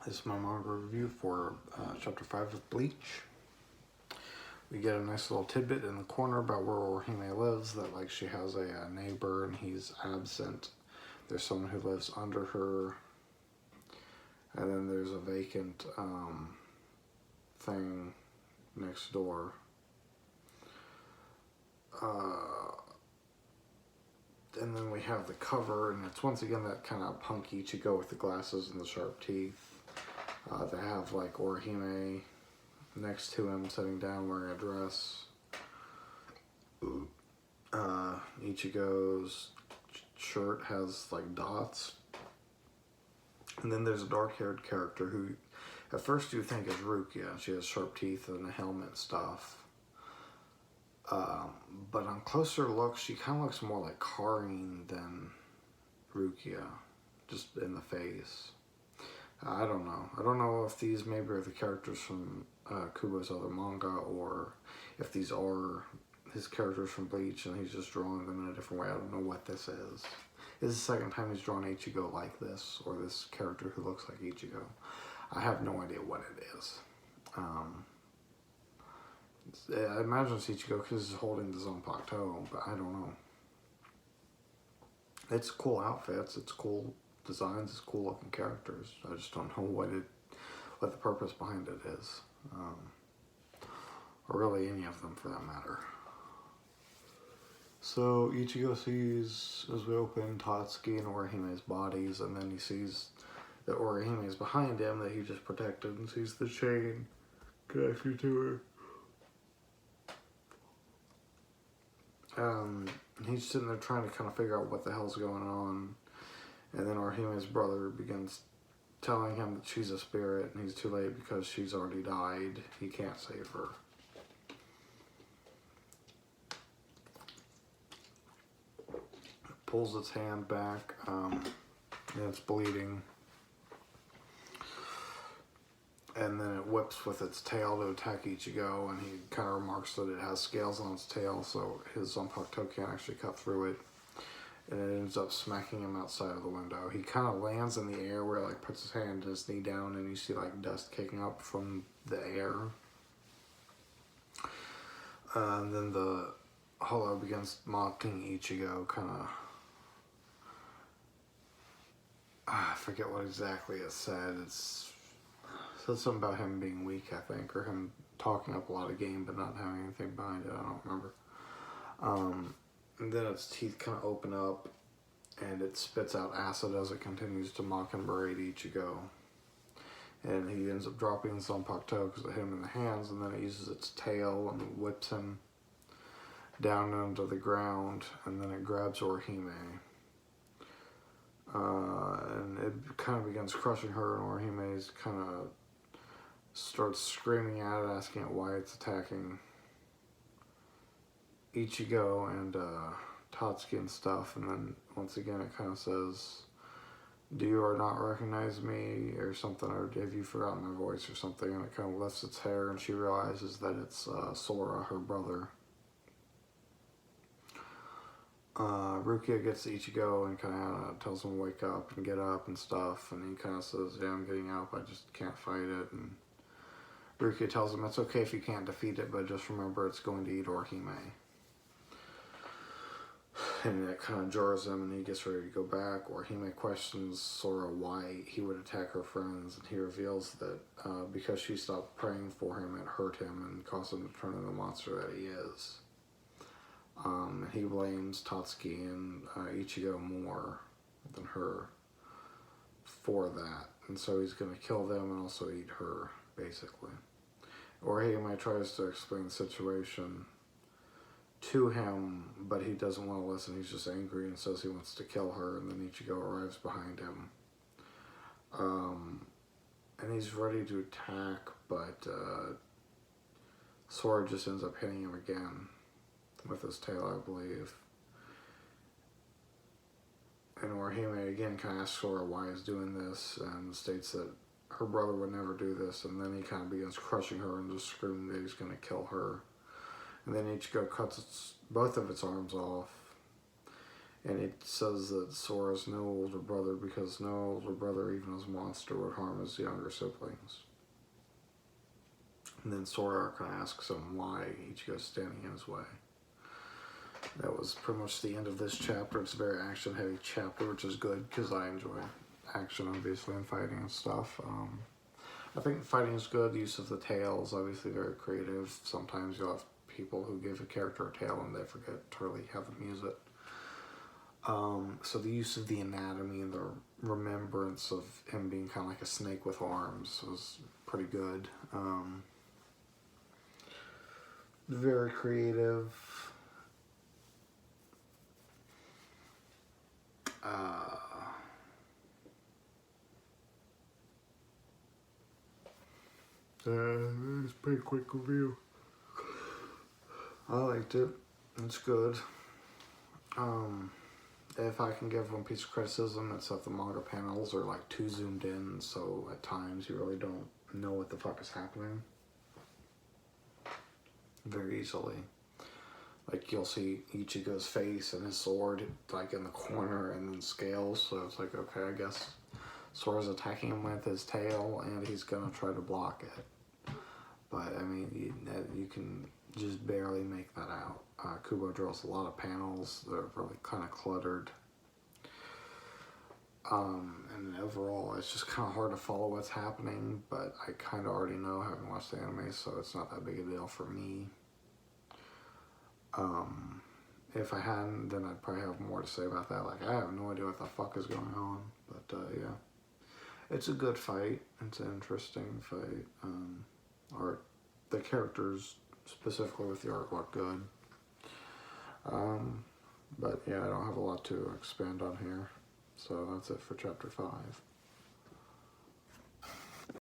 This is my manga review for Chapter 5 of Bleach. We get a nice little tidbit in the corner about where Orihime lives, that like she has a neighbor and he's absent. There's someone who lives under her, and then there's a vacant thing next door. And then we have the cover, and it's once again that kind of punk Ichigo with the glasses and the sharp teeth. They have like Orihime next to him sitting down wearing a dress. Ichigo's shirt has like dots. And then there's a dark-haired character who at first you think is Rukia. She has sharp teeth and a helmet and stuff. But on closer look, she kind of looks more like Karin than Rukia, just in the face. I don't know. I don't know if these maybe are the characters from Kubo's other manga, or if these are his characters from Bleach and he's just drawing them in a different way. I don't know what this is. This is the second time he's drawn Ichigo like this, or this character who looks like Ichigo. I have no idea what it is. I imagine it's Ichigo because he's holding the Zanpakuto, but I don't know. It's cool outfits, it's cool designs, it's cool looking characters. I just don't know what the purpose behind it is. Or really any of them for that matter. So Ichigo sees, as we open, Tatsuki and Orihime's bodies, and then he sees that Orihime is behind him that he just protected, and sees the chain connected to her. He's sitting there trying to kind of figure out what the hell's going on, and then Orihime's brother begins telling him that she's a spirit, and he's too late because she's already died. He can't save her. Pulls its hand back, and it's bleeding. And then it whips with its tail to attack Ichigo, and he kind of remarks that it has scales on its tail, so his Zanpakuto can't actually cut through it. And it ends up smacking him outside of the window. He kind of lands in the air where like puts his hand and his knee down, and you see like dust kicking up from the air. And then the Hollow begins mocking Ichigo, kind of. I forget what exactly it said. It said something about him being weak, I think, or him talking up a lot of game but not having anything behind it. I don't remember. And then its teeth kind of open up, and it spits out acid as it continues to mock and berate Ichigo. And he ends up dropping the Zanpakuto because it hit him in the hands, and then it uses its tail and whips him down into the ground, and then it grabs Orihime. And it kind of begins crushing her, and Orihime's kind of starts screaming at it, asking it why it's attacking Ichigo and Tatsuki and stuff. And then once again it kind of says, "Do you or not recognize me?" or something, or "Have you forgotten my voice?" or something. And it kind of lifts its hair, and she realizes that it's Sora, her brother. Rukia gets to Ichigo and kind of tells him to wake up and get up and stuff, and he kind of says, "Yeah, I'm getting up, I just can't fight it." And Rukia tells him it's okay if you can't defeat it, but just remember it's going to eat Orihime. And that kind of jars him, and he gets ready to go back. Orihime questions Sora why he would attack her friends, and he reveals that because she stopped praying for him, it hurt him and caused him to turn into the monster that he is. He blames Tatsuki and Ichigo more than her for that, and so he's going to kill them and also eat her, basically. Orihime tries to explain the situation to him, but he doesn't want to listen. He's just angry and says he wants to kill her, and then Ichigo arrives behind him. And he's ready to attack, but Sora just ends up hitting him again with his tail, I believe. And Orihime again kind of asks Sora why he's doing this, and states that her brother would never do this, and then he kind of begins crushing her and just screaming that he's going to kill her. And then Ichigo cuts both of its arms off, And it says that Sora's no older brother because no older brother, even as a monster, would harm his younger siblings. And then Sora kind of asks him why Ichigo's standing in his way. That was pretty much the end of this chapter. It's a very action-heavy chapter, which is good because I enjoy action, obviously, and fighting and stuff. I think fighting is good. The use of the tail is obviously very creative. Sometimes you'll have people who give a character a tail and they forget to really have them use it. So the use of the anatomy and the remembrance of him being kind of like a snake with arms was pretty good. Very creative. It's a pretty quick review. I liked it. It's good. If I can give one piece of criticism, it's that the manga panels are like too zoomed in, so at times you really don't know what the fuck is happening very easily. Like you'll see Ichigo's face and his sword like in the corner and then scales, so it's like, okay, I guess Sora's attacking him with his tail and he's gonna try to block it. But I mean, you can just barely make that out. Kubo draws a lot of panels that are really kind of cluttered. And overall, it's just kind of hard to follow what's happening, but I kind of already know, having watched the anime, so it's not that big a deal for me. If I hadn't, then I'd probably have more to say about that. Like, I have no idea what the fuck is going on, but yeah. It's a good fight. It's an interesting fight. The characters, specifically with the art, look good. But yeah, I don't have a lot to expand on here. So that's it for chapter 5.